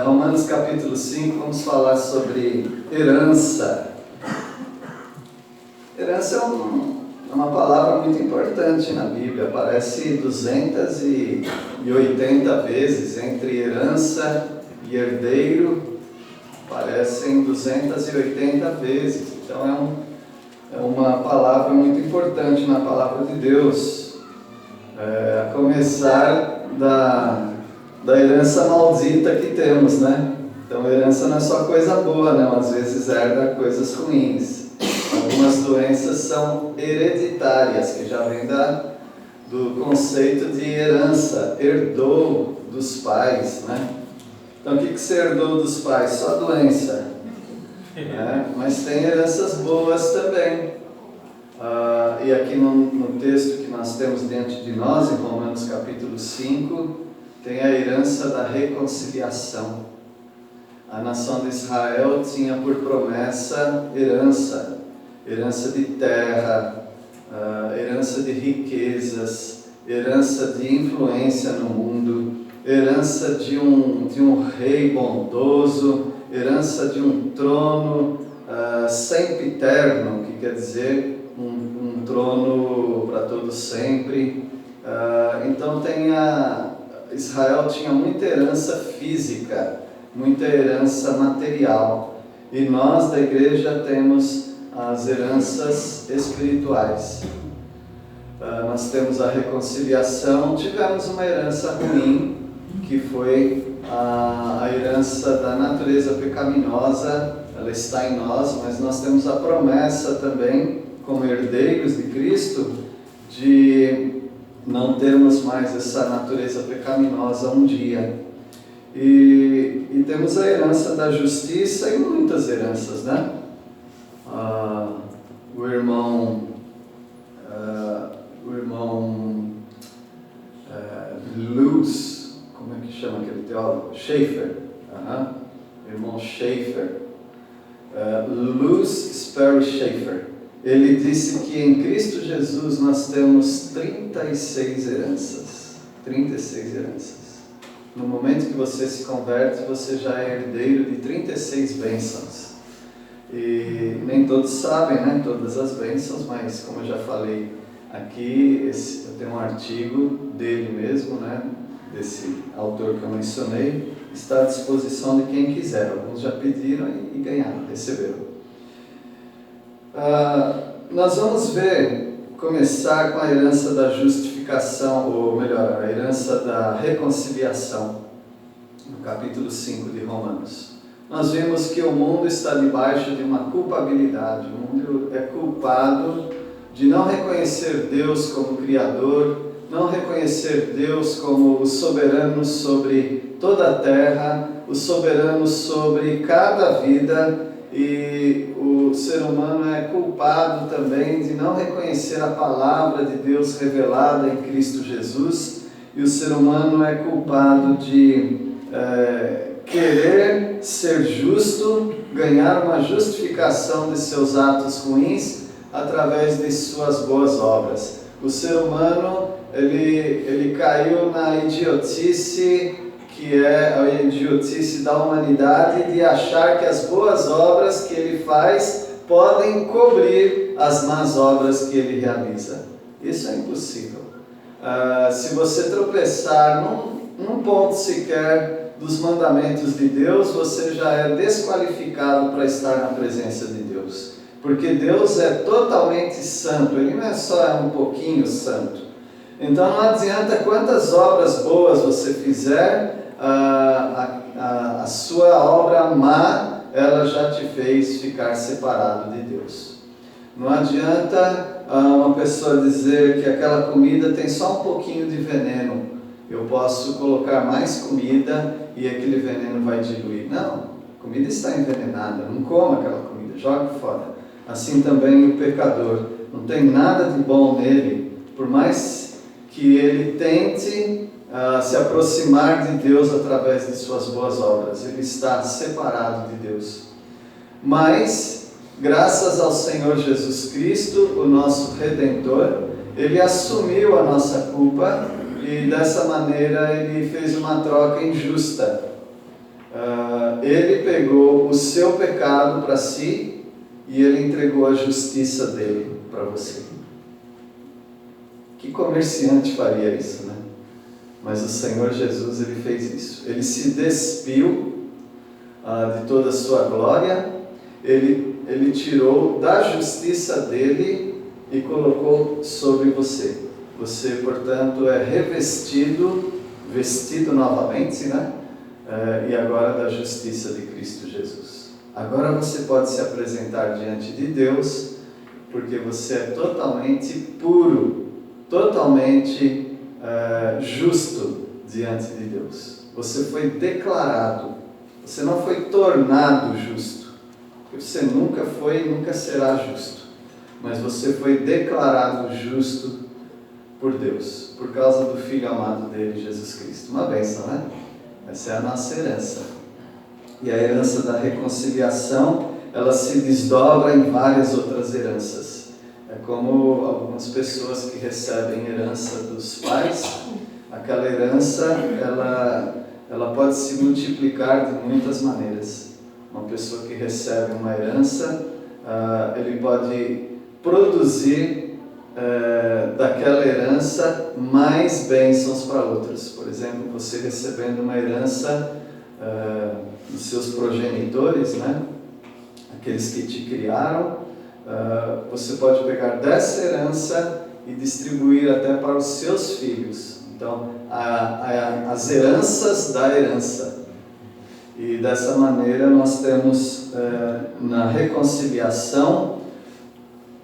Romanos capítulo 5, vamos falar sobre herança. Herança é uma palavra muito importante na Bíblia, aparece 280 vezes, entre herança e herdeiro, aparecem 280 vezes, então é uma palavra muito importante na palavra de Deus, a começar da herança maldita que temos, né? Então, herança não é só coisa boa, não. Às vezes herda coisas ruins. Algumas doenças são hereditárias, que já vem do conceito de herança, herdou dos pais, né? Então, o que você herdou dos pais? Só doença. Né? Mas tem heranças boas também. E aqui no texto que nós temos diante de nós, em Romanos capítulo 5, tem a herança da reconciliação. A nação de Israel tinha por promessa herança de terra, herança de riquezas, herança de influência no mundo, herança de um rei bondoso, herança de um trono sempiterno, que quer dizer um trono para todos sempre. Então Israel tinha muita herança física, muita herança material, e nós da igreja temos as heranças espirituais. Nós temos a reconciliação, tivemos uma herança ruim, que foi a herança da natureza pecaminosa, ela está em nós, mas nós temos a promessa também, como herdeiros de Cristo, de não termos mais essa natureza pecaminosa um dia. E temos a herança da justiça e muitas heranças, né? O irmão Luz, como é que chama aquele teólogo? Schaeffer. Irmão Schaeffer. Luz Sperry Schaeffer. Ele disse que em Cristo Jesus nós temos 36 heranças. 36 heranças. No momento que você se converte, você já é herdeiro de 36 bênçãos. E nem todos sabem, né, todas as bênçãos, mas como eu já falei aqui, eu tenho um artigo dele mesmo, né, desse autor que eu mencionei, está à disposição de quem quiser. Alguns já pediram e ganharam, receberam. Nós vamos começar com a herança da justificação, ou melhor, a herança da reconciliação, no capítulo 5 de Romanos. Nós vimos que o mundo está debaixo de uma culpabilidade, o mundo é culpado de não reconhecer Deus como Criador, não reconhecer Deus como o soberano sobre toda a terra, o soberano sobre cada vida. E o ser humano é culpado também de não reconhecer a palavra de Deus revelada em Cristo Jesus. E o ser humano é culpado de querer ser justo, ganhar uma justificação de seus atos ruins através de suas boas obras. O ser humano, ele caiu na idiotice, que é a idiotice da humanidade, de achar que as boas obras que ele faz podem cobrir as más obras que ele realiza. Isso é impossível. Se você tropeçar num ponto sequer dos mandamentos de Deus, você já é desqualificado para estar na presença de Deus. Porque Deus é totalmente santo, Ele não é só um pouquinho santo. Então não adianta quantas obras boas você fizer, a sua obra má, ela já te fez ficar separado de Deus. Não adianta uma pessoa dizer que aquela comida tem só um pouquinho de veneno. Eu posso colocar mais comida e aquele veneno vai diluir. Não, a comida está envenenada, não coma aquela comida, jogue fora. Assim também o pecador, não tem nada de bom nele, por mais que ele tente se aproximar de Deus através de suas boas obras, ele está separado de Deus. Mas, graças ao Senhor Jesus Cristo, o nosso Redentor, Ele assumiu a nossa culpa e dessa maneira Ele fez uma troca injusta. Ele pegou o seu pecado para si e ele entregou a justiça dele para você. Que comerciante faria isso, né? Mas o Senhor Jesus, ele fez isso. Ele se despiu de toda a sua glória, ele tirou da justiça dele e colocou sobre você. Você, portanto, é vestido novamente, né? E agora da justiça de Cristo Jesus. Agora você pode se apresentar diante de Deus, porque você é totalmente puro, totalmente justo diante de Deus. Você foi declarado, você não foi tornado justo, porque você nunca foi e nunca será justo, mas você foi declarado justo por Deus, por causa do Filho amado dele, Jesus Cristo. Uma bênção, né? Essa é a nossa herança. E a herança da reconciliação, ela se desdobra em várias outras heranças. É como algumas pessoas que recebem herança dos pais, aquela herança, ela pode se multiplicar de muitas maneiras. Uma pessoa que recebe uma herança, ele pode produzir daquela herança mais bênçãos para outros. Por exemplo, você recebendo uma herança dos seus progenitores, né? Aqueles que te criaram, você pode pegar dessa herança e distribuir até para os seus filhos. Então, as heranças da herança. E dessa maneira nós temos na reconciliação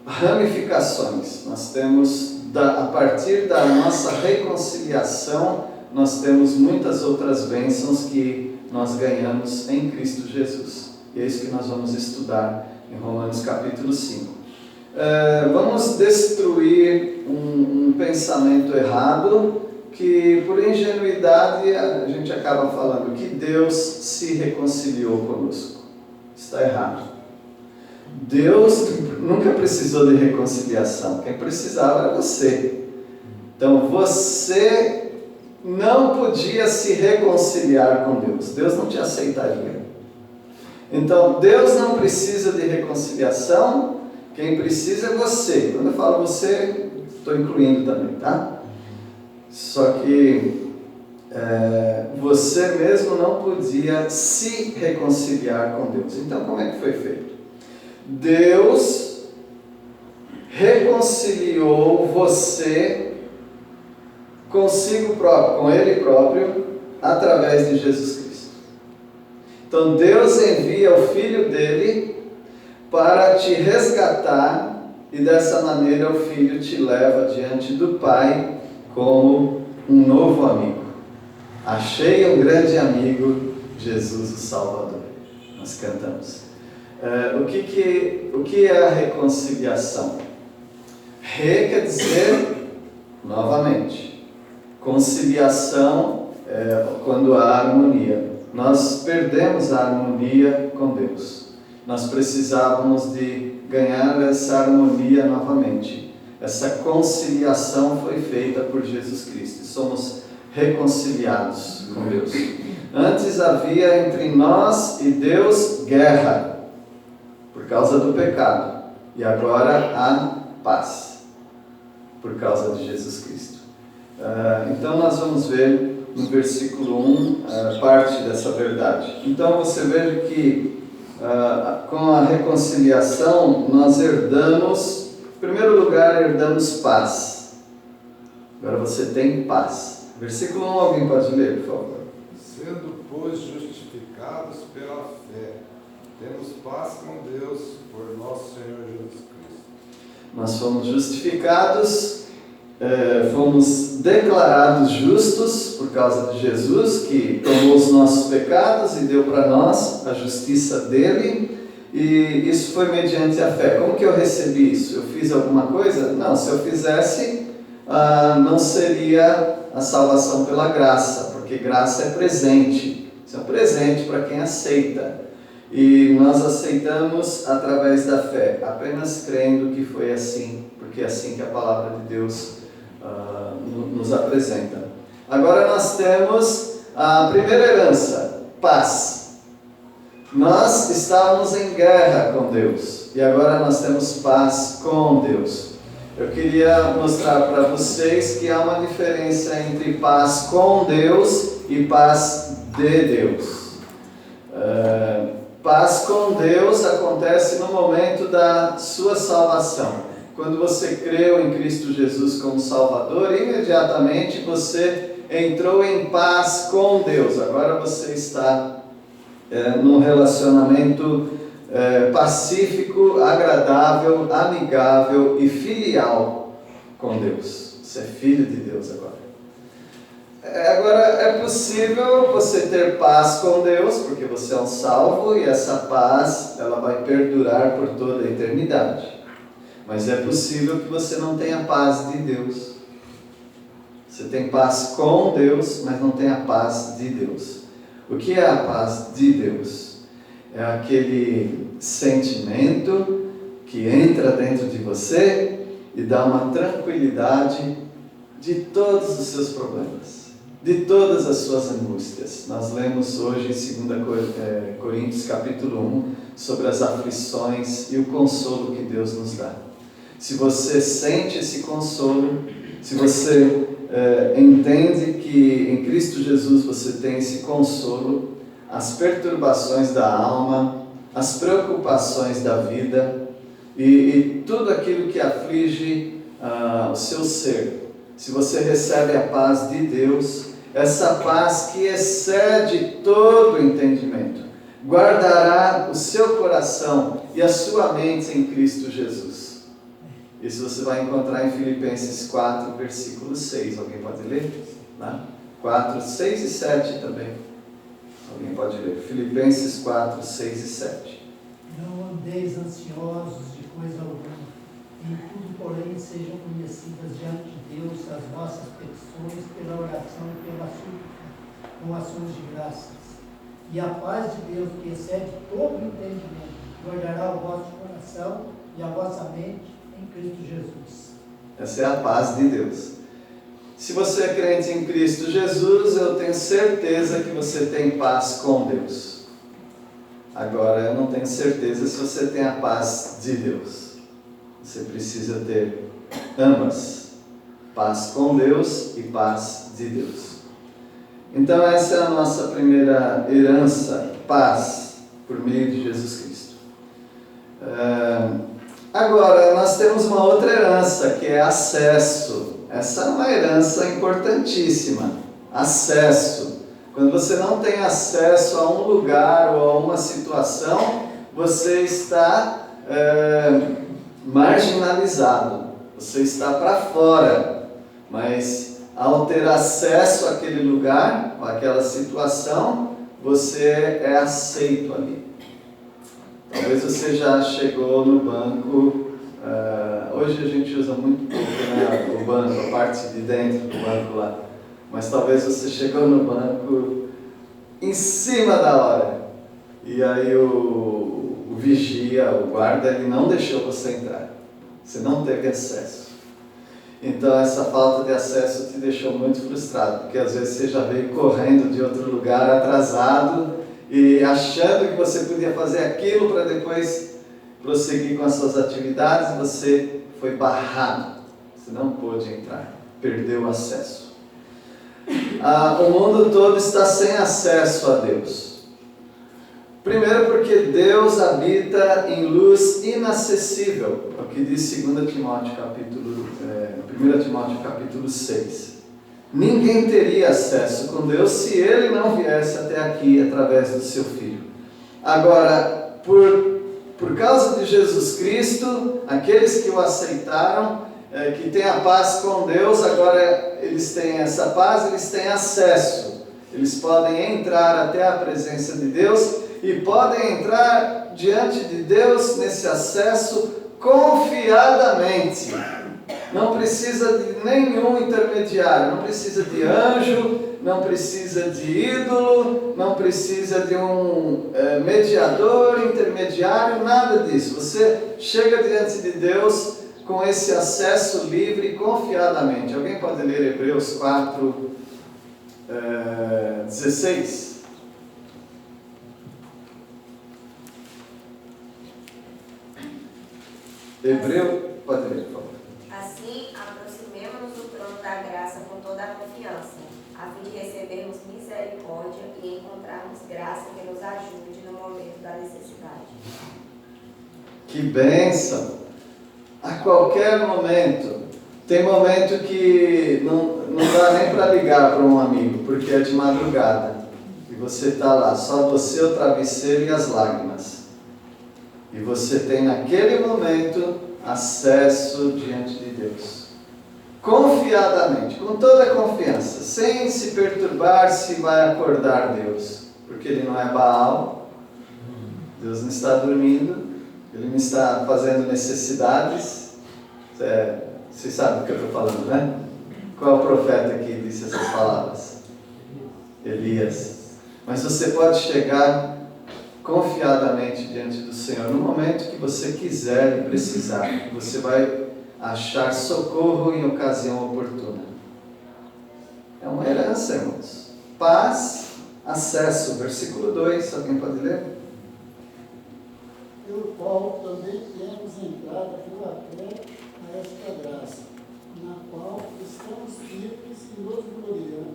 ramificações. Nós temos, a partir da nossa reconciliação, nós temos muitas outras bênçãos que nós ganhamos em Cristo Jesus. E é isso que nós vamos estudar em Romanos capítulo 5. Vamos destruir um pensamento errado, que por ingenuidade a gente acaba falando que Deus se reconciliou conosco. Está errado. Deus nunca precisou de reconciliação. Quem precisava era você. Então você não podia se reconciliar com Deus. Deus não te aceitaria. Então Deus não precisa de reconciliação. Quem precisa é você. Quando eu falo você, estou incluindo também, tá? Só que você mesmo não podia se reconciliar com Deus. Então como é que foi feito? Deus reconciliou você consigo próprio, com Ele próprio, através de Jesus Cristo. Então Deus envia o Filho dele para te resgatar e dessa maneira o Filho te leva diante do Pai como um novo amigo. Achei um grande amigo, Jesus o Salvador. Nós cantamos. O que é a reconciliação? Quer dizer, novamente, conciliação é quando há harmonia. Nós perdemos a harmonia com Deus. Nós precisávamos de ganhar essa harmonia novamente. Essa conciliação foi feita por Jesus Cristo. Somos reconciliados com Deus. Antes havia entre nós e Deus guerra, por causa do pecado. E agora há paz, por causa de Jesus Cristo. Então nós vamos ver no versículo 1 parte dessa verdade. Então você veja que com a reconciliação nós herdamos, em primeiro lugar, herdamos paz. Agora você tem paz. Versículo 1, alguém pode ler, por favor? Sendo, pois, justificados pela fé, temos paz com Deus por nosso Senhor Jesus Cristo. Nós fomos justificados, fomos declarados justos por causa de Jesus, que tomou os nossos pecados e deu para nós a justiça dele, e isso foi mediante a fé. Como que eu recebi isso? Eu fiz alguma coisa? Não, se eu fizesse, não seria a salvação pela graça, porque graça é presente. Isso é um presente para quem aceita. E nós aceitamos através da fé, apenas crendo que foi assim, porque é assim que a palavra de Deus nos apresenta. Agora nós temos a primeira herança, paz. Nós estávamos em guerra com Deus e agora nós temos paz com Deus. Eu queria mostrar para vocês que há uma diferença entre paz com Deus e paz de Deus. Paz com Deus acontece no momento da sua salvação. Quando você creu em Cristo Jesus como Salvador, imediatamente você entrou em paz com Deus. Agora você está num relacionamento pacífico, agradável, amigável e filial com Deus. Você é filho de Deus agora. Agora é possível você ter paz com Deus, porque você é um salvo e essa paz ela vai perdurar por toda a eternidade. Mas é possível que você não tenha paz de Deus. Você tem paz com Deus, mas não tem a paz de Deus. O que é a paz de Deus? É aquele sentimento que entra dentro de você e dá uma tranquilidade de todos os seus problemas, de todas as suas angústias. Nós lemos hoje em 2 Coríntios capítulo 1 sobre as aflições e o consolo que Deus nos dá. Se você sente esse consolo, se você entende que em Cristo Jesus você tem esse consolo, as perturbações da alma, as preocupações da vida e tudo aquilo que aflige o seu ser, se você recebe a paz de Deus, essa paz que excede todo o entendimento, guardará o seu coração e a sua mente em Cristo Jesus. Isso você vai encontrar em Filipenses 4, versículo 6. Alguém pode ler? 4, 6 e 7 também. Alguém pode ler? Filipenses 4, 6 e 7. Não andeis ansiosos de coisa alguma. Em tudo, porém, sejam conhecidas diante de Deus as vossas petições pela oração e pela súplica, com ações de graças. E a paz de Deus, que excede todo o entendimento, guardará o vosso coração e a vossa mente em Cristo Jesus. Essa é a paz de Deus. Se você é crente em Cristo Jesus, eu tenho certeza que você tem paz com Deus. Agora, eu não tenho certeza se você tem a paz de Deus. Você precisa ter ambas, paz com Deus e paz de Deus. Então essa é a nossa primeira herança, paz, por meio de Jesus Cristo. Agora, nós temos uma outra herança, que é acesso. Essa é uma herança importantíssima, acesso. Quando você não tem acesso a um lugar ou a uma situação, você está marginalizado, você está para fora, mas ao ter acesso àquele lugar, ou àquela situação, você é aceito ali. Talvez você já chegou no banco, hoje a gente usa muito pouco, né, o banco, a parte de dentro do banco lá, mas talvez você chegou no banco em cima da hora, e aí o vigia, o guarda, ele não deixou você entrar, você não teve acesso. Então essa falta de acesso te deixou muito frustrado, porque às vezes você já veio correndo de outro lugar atrasado e achando que você podia fazer aquilo para depois prosseguir com as suas atividades, você foi barrado, você não pôde entrar, perdeu o acesso. O mundo todo está sem acesso a Deus. Primeiro porque Deus habita em luz inacessível, é o que diz 1 Timóteo capítulo 6. Ninguém teria acesso com Deus se Ele não viesse até aqui através do seu Filho. Agora, por causa de Jesus Cristo, aqueles que o aceitaram, que têm a paz com Deus, agora eles têm essa paz, eles têm acesso. Eles podem entrar até a presença de Deus e podem entrar diante de Deus nesse acesso confiadamente. Não precisa de nenhum intermediário, não precisa de anjo, não precisa de ídolo, não precisa de um mediador, intermediário, nada disso. Você chega diante de Deus com esse acesso livre e confiadamente. Alguém pode ler Hebreus 4, 16? Pode ler, por favor. Assim, aproximemo-nos do trono da graça com toda a confiança, a fim de recebermos misericórdia e encontrarmos graça que nos ajude no momento da necessidade. Que bênção! A qualquer momento. Tem momento que não dá nem para ligar para um amigo, porque é de madrugada. E você está lá, só você, o travesseiro e as lágrimas. E você tem naquele momento acesso diante de Deus. Confiadamente, com toda a confiança, sem se perturbar se vai acordar Deus. Porque Ele não é Baal, Deus não está dormindo, Ele não está fazendo necessidades. Vocês sabem do que eu estou falando, né? Qual é o profeta que disse essas palavras? Elias. Mas você pode chegar confiadamente diante do Senhor no momento que você quiser e precisar. Você vai achar socorro em ocasião oportuna. É uma herança, irmãos. Paz, acesso. Versículo 2, alguém pode ler? Pelo qual também temos entrada pela fé a esta graça, na qual estamos firmes e nos gloriamos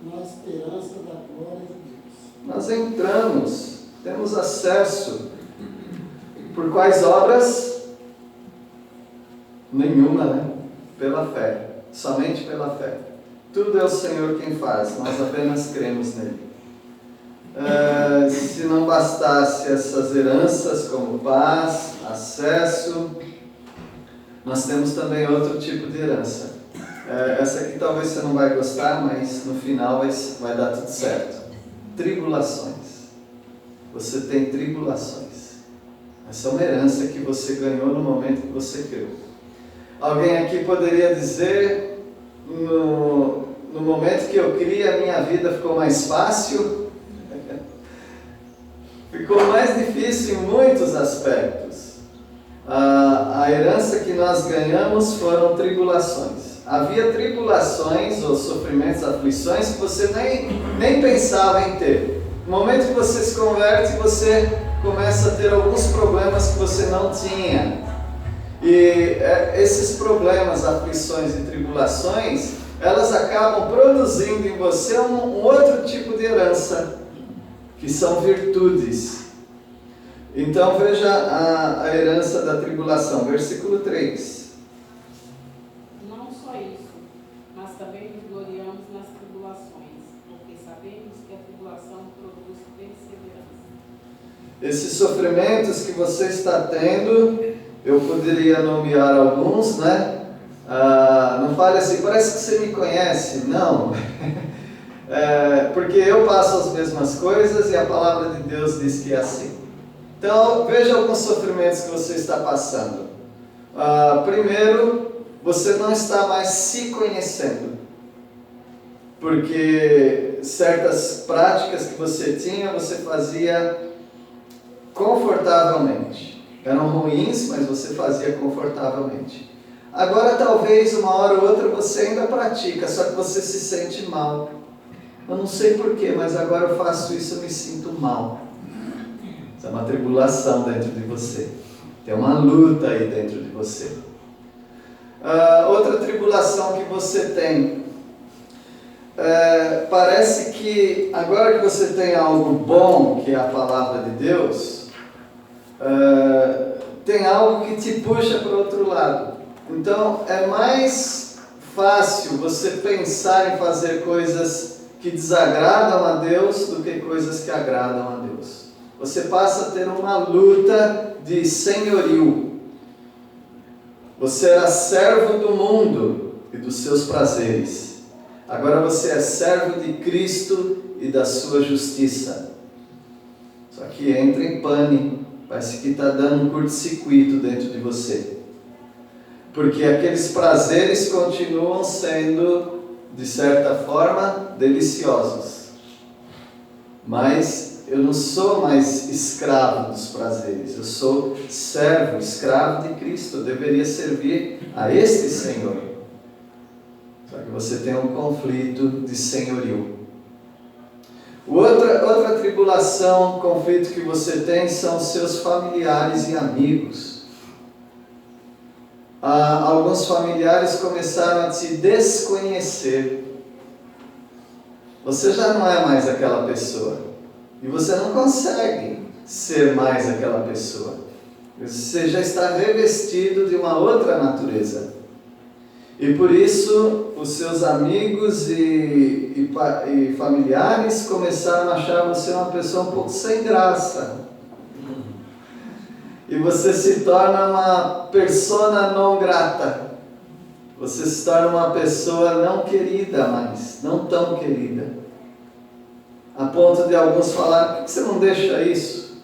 na esperança da glória de Deus. Nós entramos, temos acesso. Por quais obras? Nenhuma, né? Pela fé, somente pela fé. Tudo é o Senhor quem faz, nós apenas cremos nele. Se não bastasse essas heranças como paz, acesso, nós temos também outro tipo de herança. Essa aqui talvez você não vai gostar, mas no final vai dar tudo certo. Tribulações. Você tem tribulações. Essa é uma herança que você ganhou no momento que você creu. Alguém aqui poderia dizer, no momento que eu criei, a minha vida ficou mais fácil? Ficou mais difícil em muitos aspectos. A herança que nós ganhamos foram tribulações. Havia tribulações ou sofrimentos, aflições que você nem pensava em ter. No momento que você se converte, você começa a ter alguns problemas que você não tinha. E esses problemas, aflições e tribulações, elas acabam produzindo em você um outro tipo de herança, que são virtudes. Então veja a herança da tribulação, versículo 3. Não só isso, mas também nos gloriamos nas tribulações, porque sabemos que a tribulação produz perseverança. Esses sofrimentos que você está tendo, eu poderia nomear alguns, né? Não fale assim, parece que você me conhece. Não. Porque eu passo as mesmas coisas e a palavra de Deus diz que é assim. Então, veja alguns sofrimentos que você está passando. Primeiro, você não está mais se conhecendo. Porque certas práticas que você tinha, você fazia confortavelmente. Eram ruins, mas você fazia confortavelmente. Agora, talvez, uma hora ou outra, você ainda pratica, só que você se sente mal. Eu não sei porquê, mas agora eu faço isso, eu me sinto mal. Isso é uma tribulação dentro de você. Tem uma luta aí dentro de você. Outra tribulação que você tem. Parece que agora que você tem algo bom, que é a palavra de Deus, tem algo que te puxa para o outro lado. Então é mais fácil você pensar em fazer coisas que desagradam a Deus do que coisas que agradam a Deus. Você passa a ter uma luta de senhorio. Você era servo do mundo e dos seus prazeres. Agora você é servo de Cristo e da sua justiça. Só que entra em pânico. Parece que está dando um curto-circuito dentro de você. Porque aqueles prazeres continuam sendo, de certa forma, deliciosos. Mas eu não sou mais escravo dos prazeres. Eu sou servo, escravo de Cristo. Eu deveria servir a este Senhor. Só que você tem um conflito de senhorio. Outra tribulação, conflito que você tem são os seus familiares e amigos. alguns familiares começaram a te desconhecer. Você já não é mais aquela pessoa. E você não consegue ser mais aquela pessoa. Você já está revestido de uma outra natureza. E por isso, os seus amigos e familiares começaram a achar você uma pessoa um pouco sem graça. E você se torna uma persona non grata. Você se torna uma pessoa não querida mais, não tão querida. A ponto de alguns falar: por que você não deixa isso?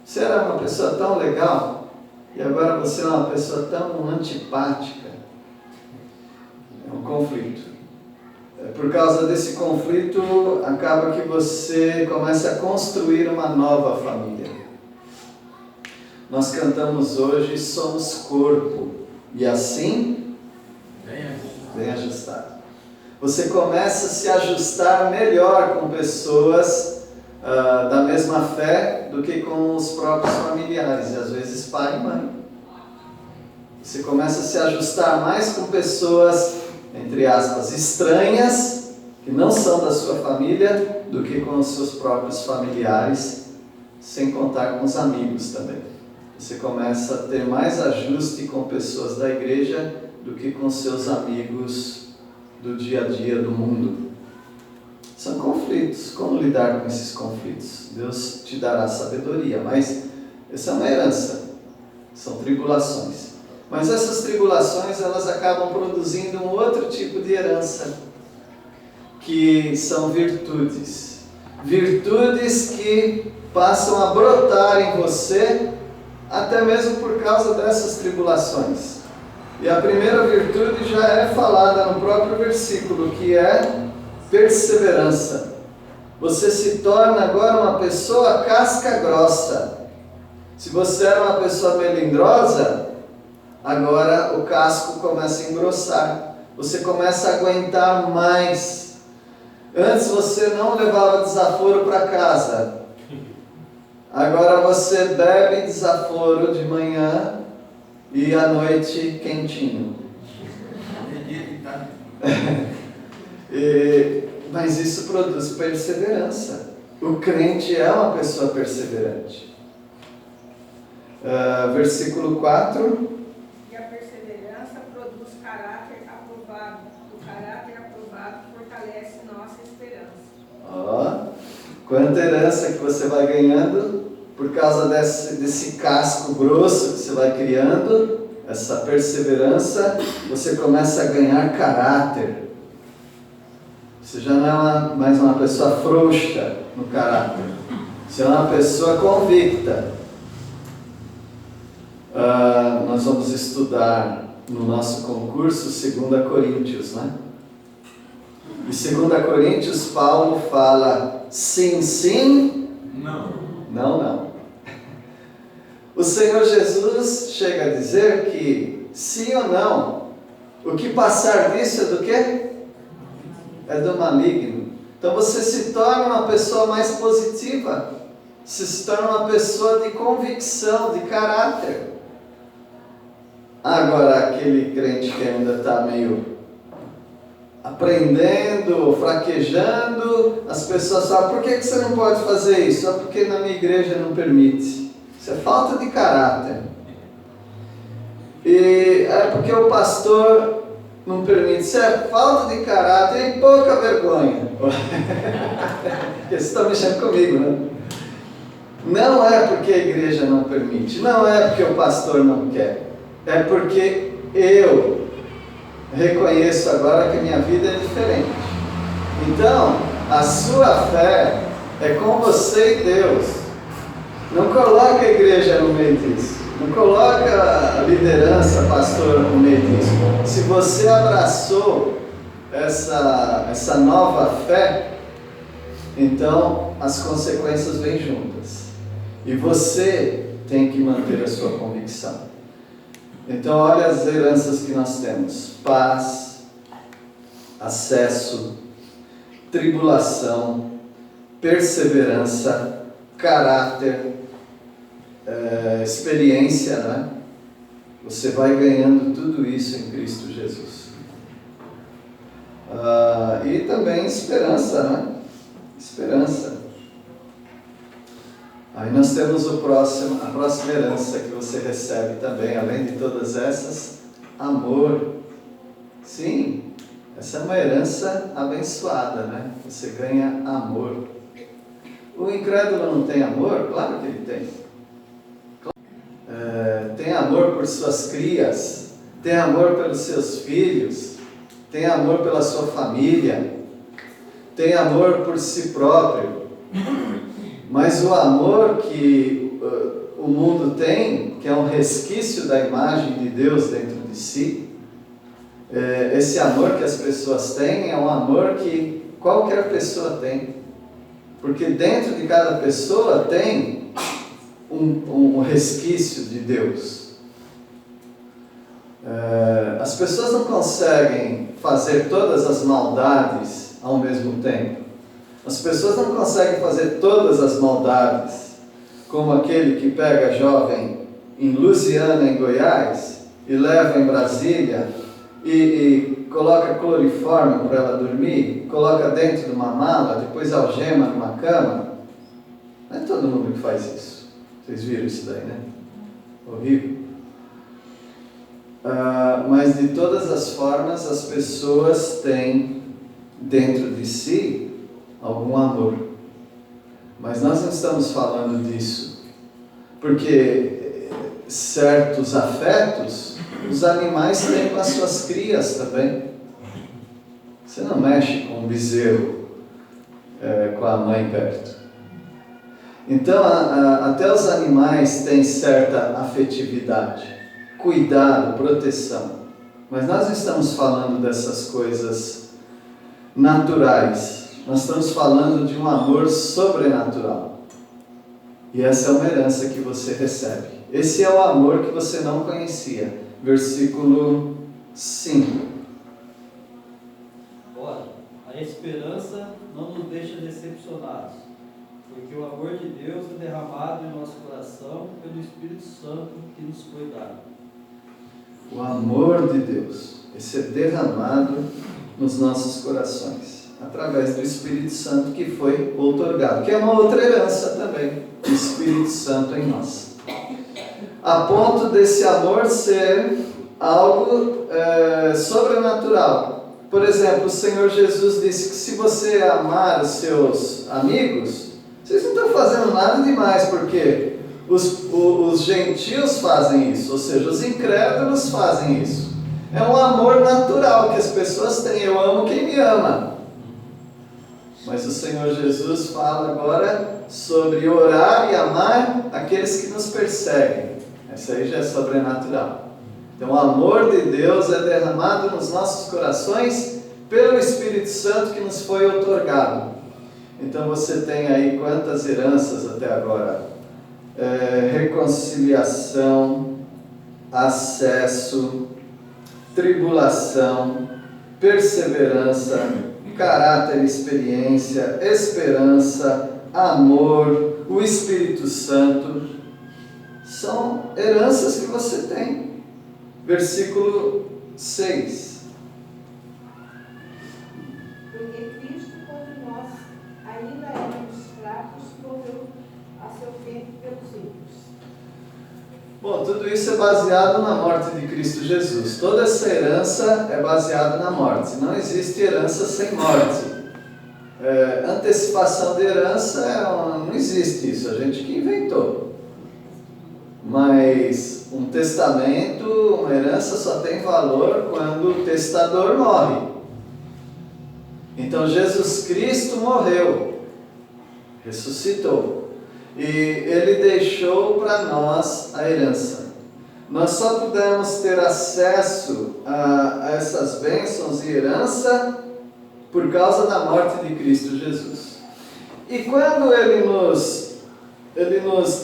Você era uma pessoa tão legal e agora você é uma pessoa tão antipática. É um conflito. Por causa desse conflito, acaba que você começa a construir uma nova família. Nós cantamos hoje: somos corpo, e assim, bem ajustado. Você começa a se ajustar melhor com pessoas da mesma fé do que com os próprios familiares, e às vezes pai e mãe. Você começa a se ajustar mais com pessoas, entre aspas, estranhas, que não são da sua família, do que com os seus próprios familiares, sem contar com os amigos também. Você começa a ter mais ajuste com pessoas da igreja do que com seus amigos do dia a dia do mundo. São conflitos. Como lidar com esses conflitos? Deus te dará sabedoria, mas essa é uma herança. São tribulações. Mas essas tribulações, elas acabam produzindo um outro tipo de herança, que são virtudes. Virtudes que passam a brotar em você, até mesmo por causa dessas tribulações. E a primeira virtude já é falada no próprio versículo, que é perseverança. Você se torna agora uma pessoa casca grossa. Se você era uma pessoa melindrosa, agora o casco começa a engrossar. Você começa a aguentar mais. Antes você não levava desaforo para casa. Agora você bebe desaforo de manhã e à noite quentinho. Mas isso produz perseverança. O crente é uma pessoa perseverante. Versículo 4. E a perseverança produz caráter aprovado. O caráter aprovado fortalece nossa esperança. Quanta herança que você vai ganhando por causa desse casco grosso que você vai criando, essa perseverança, você começa a ganhar caráter. Você já não é mais uma pessoa frouxa no caráter. Você é uma pessoa convicta. Nós vamos estudar no nosso concurso 2 Coríntios, né? Em 2 Coríntios, Paulo fala sim, sim, não, não, não. O Senhor Jesus chega a dizer que sim ou não, o que passar disso é do quê? É do maligno. Então você se torna uma pessoa mais positiva, você se torna uma pessoa de convicção, de caráter. Agora, aquele crente que ainda está meio aprendendo, fraquejando, as pessoas falam: por que você não pode fazer isso? Só porque na minha igreja não permite. Isso é falta de caráter. E é porque o pastor não permite. Isso é falta de caráter e pouca vergonha. Vocês estão mexendo comigo, né? Não é porque a igreja não permite, não é porque o pastor não quer, é porque eu reconheço agora que a minha vida é diferente. Então, a sua fé é com você e Deus. Não coloca a igreja no meio disso. Não coloca a liderança, pastor, no meio disso. Se você abraçou essa nova fé, então as consequências vêm juntas. E você tem que manter a sua convicção. Então, olha as heranças que nós temos: paz, acesso, tribulação, perseverança, caráter, experiência, né? Você vai ganhando tudo isso em Cristo Jesus. E também esperança, né? Esperança. Aí nós temos a próxima herança que você recebe também, além de todas essas, amor. Sim, essa é uma herança abençoada, né? Você ganha amor. O incrédulo não tem amor? Claro que ele tem. Tem amor por suas crias, tem amor pelos seus filhos, tem amor pela sua família, tem amor por si próprio. Mas o amor que o mundo tem, que é um resquício da imagem de Deus dentro de si, esse amor que as pessoas têm é um amor que qualquer pessoa tem. Porque dentro de cada pessoa tem um resquício de Deus. As pessoas não conseguem fazer todas as maldades ao mesmo tempo. As pessoas não conseguem fazer todas as maldades, como aquele que pega jovem em Lusiana, em Goiás, e leva em Brasília, e coloca cloriforme para ela dormir, coloca dentro de uma mala, depois algema numa cama. Não é todo mundo que faz isso. Vocês viram isso daí, né? Horrível. Mas de todas as formas, as pessoas têm dentro de si algum amor. Mas nós não estamos falando disso, porque certos afetos os animais têm com as suas crias também. Você não mexe com um bezerro com a mãe perto. Então, até os animais têm certa afetividade, cuidado, proteção. Mas nós não estamos falando dessas coisas naturais. Nós estamos falando de um amor sobrenatural. E essa é uma herança que você recebe. Esse é o amor que você não conhecia. Versículo 5. Ora, a esperança não nos deixa decepcionados, porque o amor de Deus é derramado em nosso coração pelo Espírito Santo que nos foi dado. O amor de Deus, esse é derramado nos nossos corações, através do Espírito Santo que foi outorgado, que é uma outra herança também, o Espírito Santo em nós. A ponto desse amor ser algo sobrenatural. Por exemplo, o Senhor Jesus disse que se você amar os seus amigos, vocês não estão fazendo nada demais, porque os gentios fazem isso, ou seja, os incrédulos fazem isso. É um amor natural que as pessoas têm. Eu amo quem me ama. Mas o Senhor Jesus fala agora sobre orar e amar aqueles que nos perseguem. Essa aí já é sobrenatural. Então o amor de Deus é derramado nos nossos corações pelo Espírito Santo que nos foi outorgado. Então você tem aí quantas heranças até agora? Reconciliação, acesso, tribulação, perseverança, caráter e experiência, esperança, amor, o Espírito Santo. São heranças que você tem. Versículo 6. Porque Cristo, quando nós ainda éramos fracos, morreu a seu tempo pelos ímpios. Bom, tudo isso é baseado na morte de Cristo Jesus. Toda essa herança é baseada na morte. Não existe herança sem morte. Antecipação de herança, não existe isso. A gente que inventou. Mas um testamento, uma herança só tem valor quando o testador morre. Então Jesus Cristo morreu, ressuscitou. E Ele deixou para nós a herança. Nós só pudemos ter acesso a essas bênçãos e herança por causa da morte de Cristo Jesus. E quando Ele nos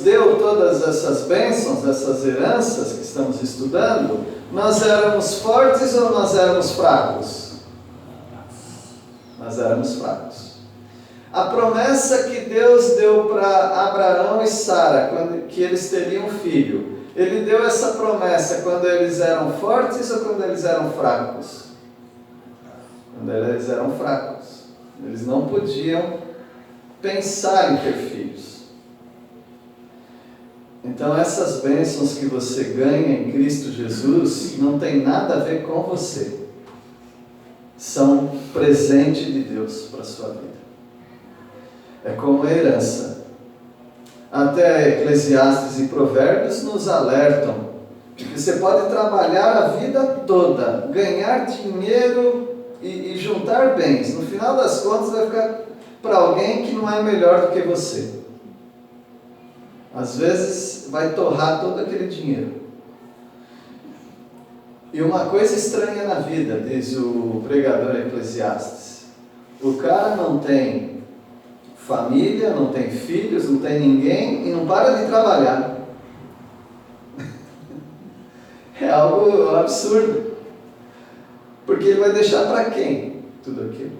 deu todas essas bênçãos, essas heranças que estamos estudando, nós éramos fortes ou nós éramos fracos? Nós éramos fracos. A promessa que Deus deu para Abraão e Sara, que eles teriam um filho, Ele deu essa promessa quando eles eram fortes ou quando eles eram fracos? Quando eles eram fracos. Eles não podiam pensar em ter filhos. Então essas bênçãos que você ganha em Cristo Jesus não tem nada a ver com você. São presente de Deus para a sua vida. É como a herança. Até Eclesiastes e Provérbios nos alertam que você pode trabalhar a vida toda, ganhar dinheiro e juntar bens. No final das contas vai ficar para alguém que não é melhor do que você. Às vezes vai torrar todo aquele dinheiro. E uma coisa estranha na vida, diz o pregador Eclesiastes. O cara não tem família, não tem filhos, não tem ninguém e não para de trabalhar. É algo absurdo. Porque ele vai deixar para quem tudo aquilo?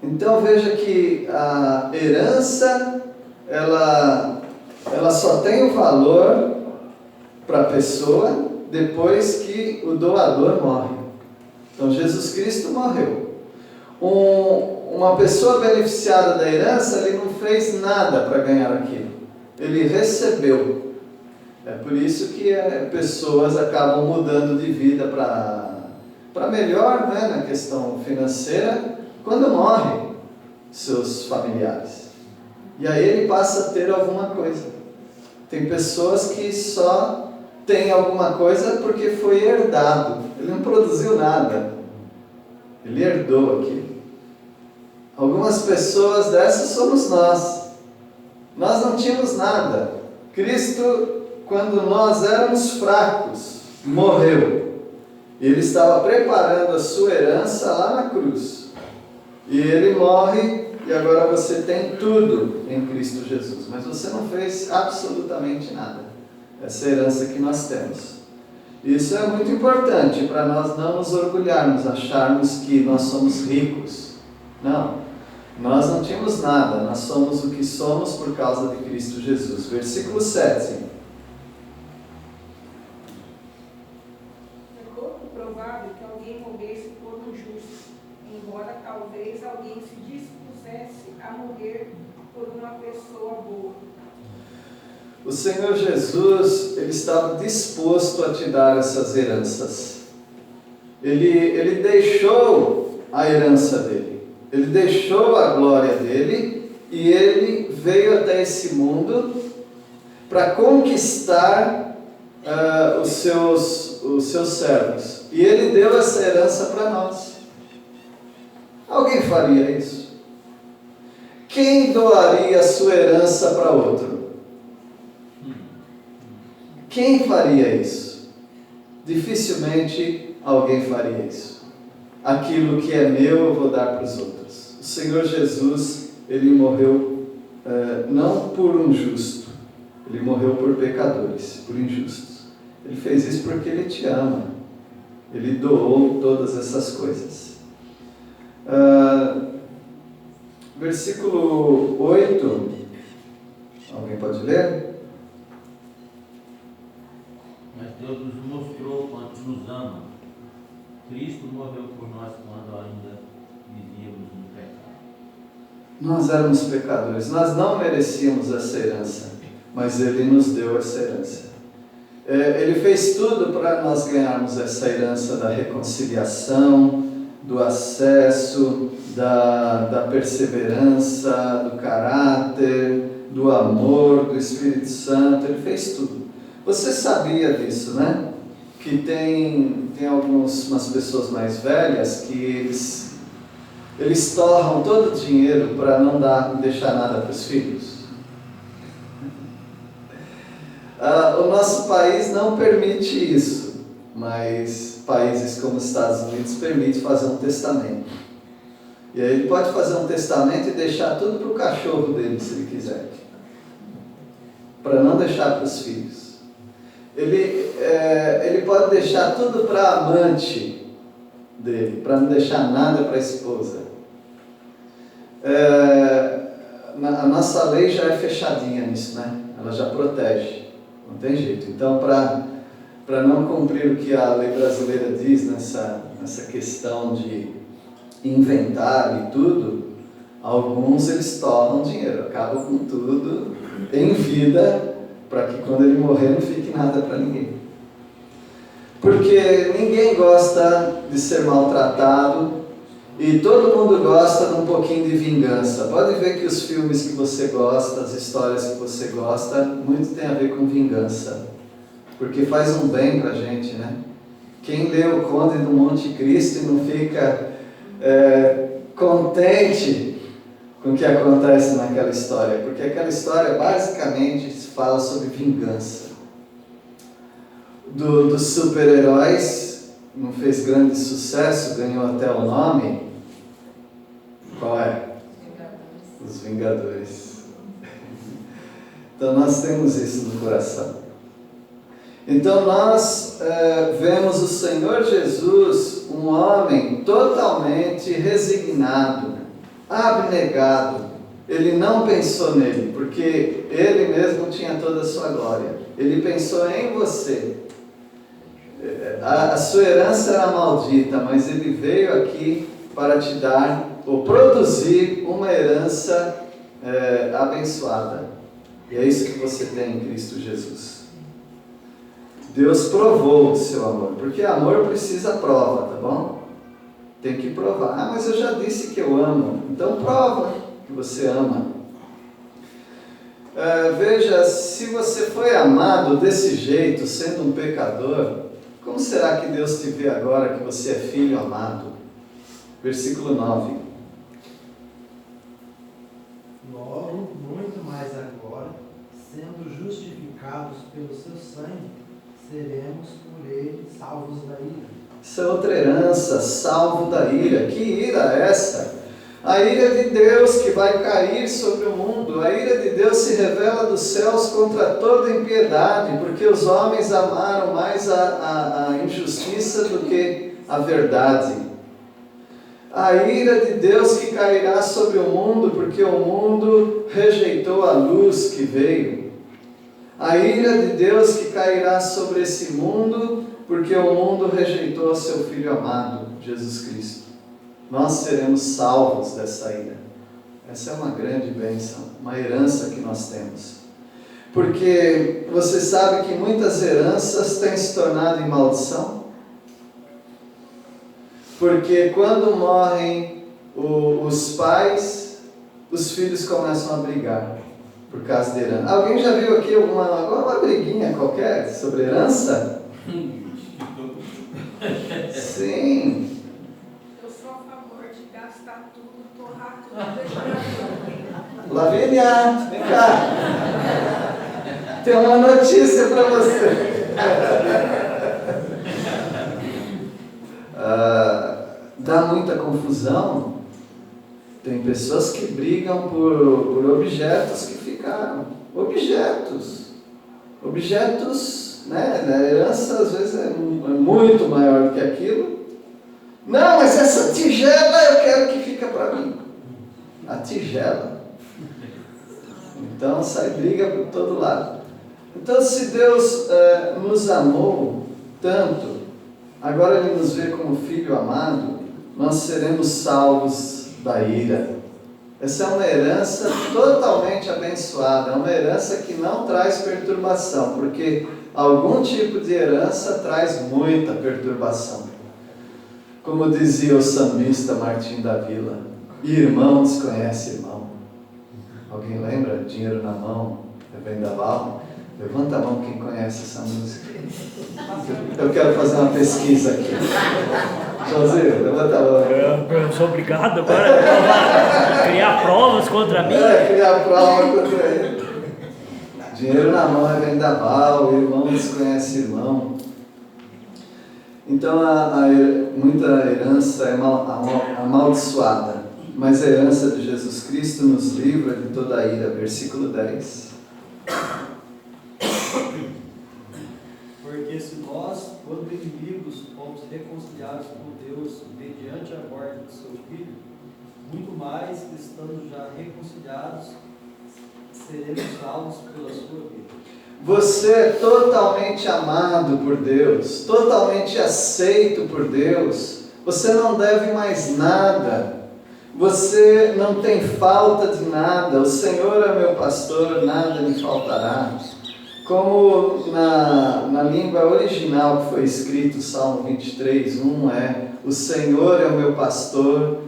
Então veja que a herança, ela só tem o valor para a pessoa depois que o doador morre. Então Jesus Cristo morreu. Uma pessoa beneficiada da herança, ele não fez nada para ganhar aquilo. Ele recebeu. É por isso que pessoas acabam mudando de vida para melhor, né, na questão financeira, quando morrem seus familiares. E aí ele passa a ter alguma coisa. Tem pessoas que só têm alguma coisa porque foi herdado. Ele não produziu nada. Ele herdou aquilo. Algumas pessoas dessas somos nós. Nós não tínhamos nada. Cristo, quando nós éramos fracos, morreu. Ele estava preparando a sua herança lá na cruz. E ele morre e agora você tem tudo em Cristo Jesus. Mas você não fez absolutamente nada. Essa herança que nós temos. Isso é muito importante para nós não nos orgulharmos, acharmos que nós somos ricos. Não, nós não tínhamos nada, nós somos o que somos por causa de Cristo Jesus. Versículo 7. É pouco provável que alguém morresse por um justo, embora talvez alguém se dispusesse a morrer por uma pessoa boa. O Senhor Jesus, Ele estava disposto a te dar essas heranças. Ele deixou a herança dele. Ele deixou a glória dele e Ele veio até esse mundo para conquistar os seus servos. E Ele deu essa herança para nós. Alguém faria isso? Quem doaria a sua herança para outro? Quem faria isso? Dificilmente alguém faria isso. Aquilo que é meu eu vou dar para os outros. O Senhor Jesus, Ele morreu não por um justo, Ele morreu por pecadores, por injustos. Ele fez isso porque Ele te ama. Ele doou todas essas coisas. Versículo 8. Alguém pode ler? Mas Deus nos mostrou quanto nos ama. Cristo morreu por nós quando ainda vivíamos no pecado. Nós éramos pecadores, nós não merecíamos essa herança, mas Ele nos deu essa herança. Ele fez tudo para nós ganharmos essa herança da reconciliação, do acesso, da perseverança, do caráter, do amor, do Espírito Santo. Ele fez tudo. Você sabia disso, né? Que tem umas pessoas mais velhas que eles torram todo o dinheiro para não deixar nada para os filhos. O nosso país não permite isso, mas países como os Estados Unidos permitem fazer um testamento. E aí ele pode fazer um testamento e deixar tudo para o cachorro dele, se ele quiser, para não deixar para os filhos. Ele pode deixar tudo para a amante dele, para não deixar nada para a esposa. A nossa lei já é fechadinha nisso, né? Ela já protege. Não tem jeito. Então, para não cumprir o que a lei brasileira diz nessa questão de inventar e tudo, alguns eles tornam dinheiro, acabam com tudo em vida, para que quando ele morrer não fique nada para ninguém. Porque ninguém gosta de ser maltratado e todo mundo gosta de um pouquinho de vingança. Pode ver que os filmes que você gosta, as histórias que você gosta, muito tem a ver com vingança. Porque faz um bem pra gente, né? Quem lê o Conde do Monte Cristo e não fica contente com o que acontece naquela história? Porque aquela história basicamente fala sobre vingança. Dos super-heróis, não fez grande sucesso, ganhou até o nome. Qual é? Os Vingadores. Então nós temos isso no coração. Então nós vemos o Senhor Jesus, um homem totalmente resignado, abnegado. Ele não pensou nele, porque ele mesmo tinha toda a sua glória. Ele pensou em você. A sua herança era maldita, mas ele veio aqui para te dar, ou produzir uma herança abençoada. E é isso que você tem em Cristo Jesus. Deus provou o seu amor, porque amor precisa prova, tá bom? Tem que provar. Ah, mas eu já disse que eu amo. Então prova que você ama. Veja, se você foi amado desse jeito, sendo um pecador, como será que Deus te vê agora que você é filho amado? Versículo 9. Logo, muito mais agora, sendo justificados pelo seu sangue, seremos por ele salvos da ira. Isso é outra herança, salvo da ira. Que ira é essa? A ira de Deus que vai cair sobre o mundo. A ira de Deus se revela dos céus contra toda impiedade, porque os homens amaram mais a injustiça do que a verdade. A ira de Deus que cairá sobre o mundo, porque o mundo rejeitou a luz que veio. A ira de Deus que cairá sobre esse mundo, porque o mundo rejeitou o seu Filho amado, Jesus Cristo. Nós seremos salvos dessa ira. Essa é uma grande bênção, uma herança que nós temos. Porque você sabe que muitas heranças têm se tornado em maldição? Porque quando morrem os pais, os filhos começam a brigar por causa da herança. Alguém já viu aqui uma briguinha qualquer sobre herança? Sim. Eu sou a favor de gastar tudo, torrar tudo, deixar tudo. Lavínia, vem cá. Tem uma notícia para você. Dá muita confusão. Tem pessoas que brigam por objetos que ficaram. Objetos, né? A herança às vezes é muito maior do que aquilo. Não, mas essa tigela eu quero que fique para mim. A tigela. Então sai briga por todo lado. Então se Deus nos amou tanto, agora Ele nos vê como Filho amado, nós seremos salvos da ira. Essa é uma herança totalmente abençoada, é uma herança que não traz perturbação, porque algum tipo de herança traz muita perturbação. Como dizia o sambista Martim da Vila, irmão desconhece irmão. Alguém lembra? Dinheiro na mão, é vendaval? Levanta a mão quem conhece essa música. Eu quero fazer uma pesquisa aqui. Josinho, levanta a mão. Eu sou obrigado agora a criar provas contra mim? Criar prova contra ele. Dinheiro na mão é vendaval, irmão desconhece irmão. Então muita herança é amaldiçoada, mas a herança de Jesus Cristo nos livra de toda a ira. Versículo 10. Porque se nós, quando inimigos, fomos reconciliados com Deus mediante a morte do seu Filho, muito mais, estando já reconciliados, seremos salvos pela sua vida. Você é totalmente amado por Deus, totalmente aceito por Deus. Você não deve mais nada. Você não tem falta de nada. O Senhor é meu pastor, nada me faltará. Como na língua original que foi escrito, Salmo 23, 1 é: o Senhor é o meu pastor,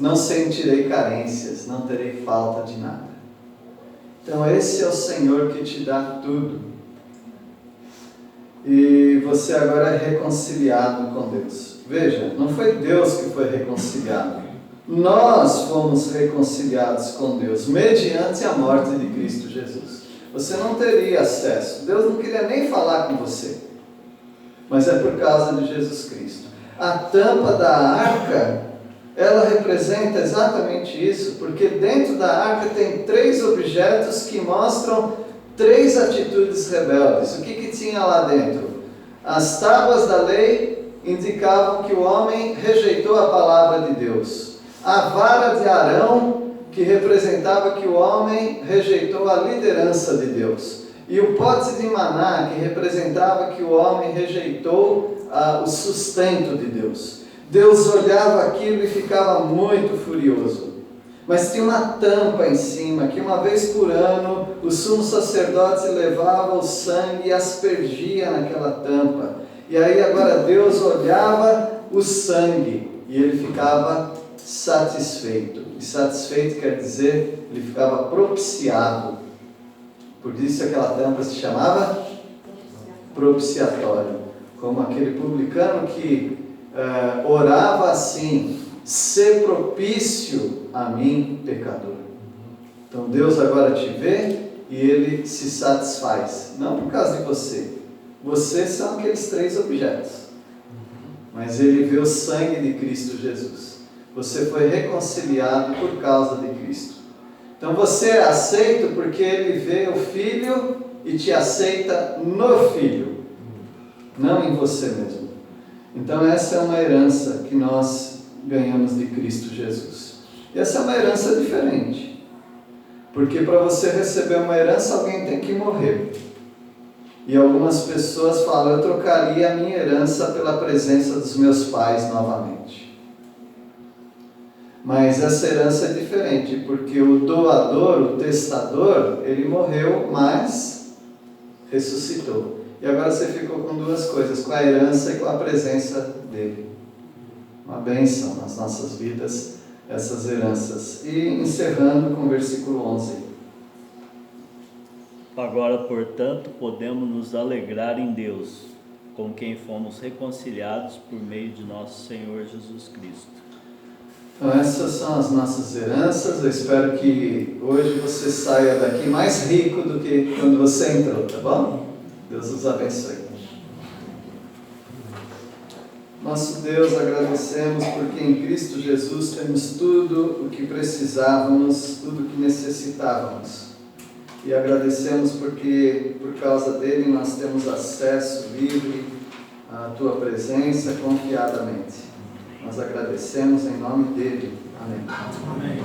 não sentirei carências, não terei falta de nada. Então esse é o Senhor que te dá tudo. E você agora é reconciliado com Deus. Veja, não foi Deus que foi reconciliado. Nós fomos reconciliados com Deus mediante a morte de Cristo Jesus. Você não teria acesso. Deus não queria nem falar com você. Mas é por causa de Jesus Cristo. A tampa da arca, ela representa exatamente isso, porque dentro da arca tem 3 objetos que mostram 3 atitudes rebeldes. O que tinha lá dentro? As tábuas da lei indicavam que o homem rejeitou a palavra de Deus. A vara de Arão, que representava que o homem rejeitou a liderança de Deus. E o pote de maná, que representava que o homem rejeitou o sustento de Deus. Deus olhava aquilo e ficava muito furioso. Mas tinha uma tampa em cima, que uma vez por ano o sumo sacerdote levava o sangue e aspergia naquela tampa. E aí agora Deus olhava o sangue e ele ficava satisfeito. E satisfeito quer dizer, ele ficava propiciado. Por isso aquela tampa se chamava propiciatório. Como aquele publicano que orava assim: ser propício a mim, pecador. Então Deus agora te vê e Ele se satisfaz. Não por causa de você. Você são aqueles 3 objetos. Mas Ele vê o sangue de Cristo Jesus. Você foi reconciliado por causa de Cristo. Então você é aceito porque Ele vê o Filho e te aceita no Filho, não em você mesmo. Então essa é uma herança que nós ganhamos de Cristo Jesus. E essa é uma herança diferente. Porque para você receber uma herança, alguém tem que morrer. E algumas pessoas falam: eu trocaria a minha herança pela presença dos meus pais novamente. Mas essa herança é diferente, porque o doador, o testador, ele morreu, mas ressuscitou. E agora você ficou com 2 coisas: com a herança e com a presença dele. Uma bênção nas nossas vidas, essas heranças. E encerrando com o versículo 11. Agora, portanto, podemos nos alegrar em Deus, com quem fomos reconciliados por meio de nosso Senhor Jesus Cristo. Então essas são as nossas heranças. Eu espero que hoje você saia daqui mais rico do que quando você entrou, tá bom? Deus os abençoe. Nosso Deus, agradecemos porque em Cristo Jesus temos tudo o que precisávamos, tudo o que necessitávamos. E agradecemos porque por causa dele nós temos acesso livre à tua presença confiadamente. Nós agradecemos em nome dele. Amém. Amém.